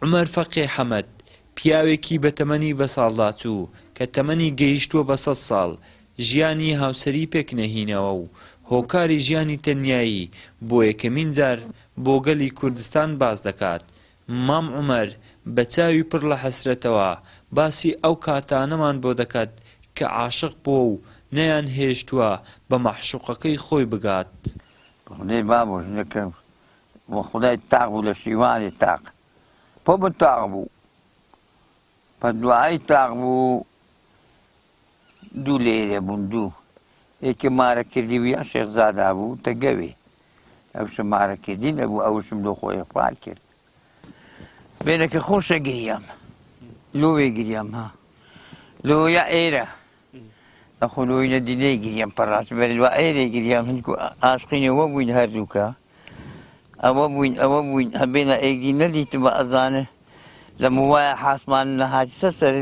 عومەر فەقێ حەمەد پیاوێکی بە تەمەنی بەساڵدا چوو کە تەمەنی گەیشتووە بە 100 ساڵ ژیانی هاوسەری پێک نەهینەوە و هۆکاری ژیانی تەنیایی بۆ یەکەمین جار بۆ گەلی کوردستان باس دەکات. مام عومەر بە چاوی پڕ لە حەسرەتەوە باسی ئەو کاتانەمان بۆ دەکات کە عاشق بووە و نەیان هێشتووە بە مەحشوقەکەی خۆی بگات. خدای بابۆش نەکەم وە خدای تاق بوو لە شیوانی تاق پۆ بە تاق بوو بە دوعای تاق بوو دوو لێرە بوون دوو یەکێ مارەکردی ویا شێخزادا بوو تەگەوێ ئەوشم مارەکردی نەبوو ئەوشم لۆ خۆی ئەقبال کرد بێنەکە خۆشە گریام لۆوێ گریام ها لۆیە ئێرە ئەخۆ لۆی نەدینەی گریام پەڕاست بەرێ ئێرە گریام هەنکو عاشقینەوە بووین هەردووکە ئەوە بووین هەبێنە ئێگی نەدیتم بە ئەزانە لە موایە حاسمان نەهاتیسە سەر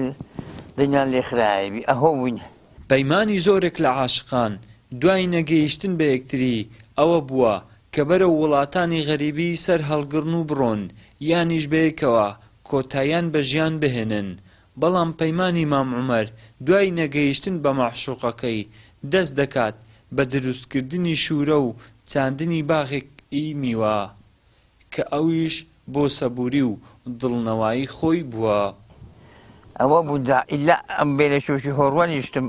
دنیان لێخرایەبی ئەهۆ بووین. پەیمانی زۆرێک لە عاشقان دوای نەگەیشتن بە یەکتری ئەوە بووە کە بەرەو وڵاتانی غەریبی سەر هەڵگرن و بڕۆن یانیش بەیەکەوە کۆتاییان بە ژیان بهێنن. بەڵام پەیمانی مام عومەر دوای نەگەیشتن بە مەعشوقەکەی دەست دەکات بە دروستکردنی شوورە و چاندنی باغێکی میوە کە ئەویش بۆ سەبووری و دڵنەوایی خۆی بووە. ئەوە بوو ئیلا ئەم بێ لە شۆشی هۆڕوانیشتم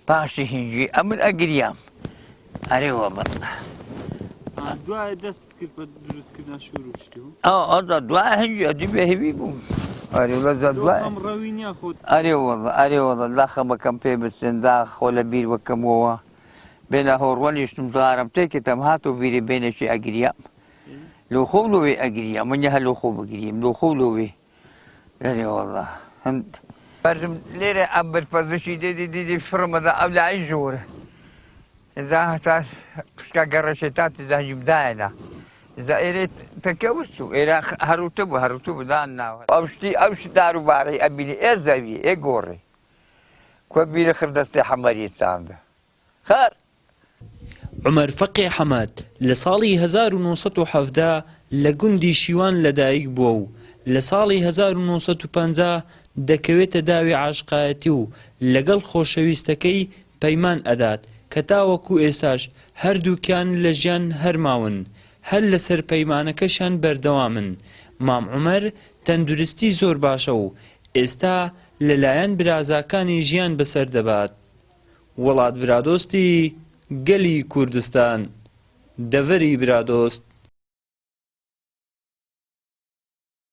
پاشی هینجی ئەمن ئەگریام ئەرێ وەڵە دوای دەست کرد بە دروستکردن شوور و شتی و ئەوە دوای هەنجی ئەدی بە هێوی بووم ئەرێ وڵە دوای ئەم ڕەوی نییە خۆت ئەرێ وەڵە لا خەمەکەم پێ بچێن دا خۆ لە بیر وەکەمەوە بێنە هۆڕوانیشتم زارم تێکێتم هاتۆ بیرێ بێنێکی ئەگریام لۆ خۆ لۆوێ ئەگریام منە هە لۆ خۆ بگریم لۆ خۆ لۆوێ ئەرێ وەڵە هەند بەرزم لێرە ئەم بەرپەرشی دیدی فرمەدا ئەو لای ژۆرە ئێزا هەتا پشکا گەڕەشێتاتی داهیمدایەنا ئێزا ئێرێ تەکەوت و ئێرە هەروتە بوو دان ناوە ئەو شتی داروبارەی ئەبینی ئێ زەوی ئێ گۆڕێ کۆ بیرە خردەستی حەمەری چاندە خەر. عومەر فەقێ حەمەد لە ساڵی 1970 لە گوندی شیوان لەدایک بووە و لە ساڵی 1950 دەکەوێتە داوی عاشقایەتی و لەگەڵ خۆشەویستەکەی پەیمان ئەدات کە تاوەکو ئێستاش هەردووکیان لە ژیان هەرماون هەر لەسەر پەیمانەکەشیان بەردەوامن. مام عومەر تەندروستی زۆر باشە و ئێستا لەلایەن برازاکانی ژیان بەسەر دەبات. وڵات برادۆستی گەلی کوردستان دەڤەری برادۆست.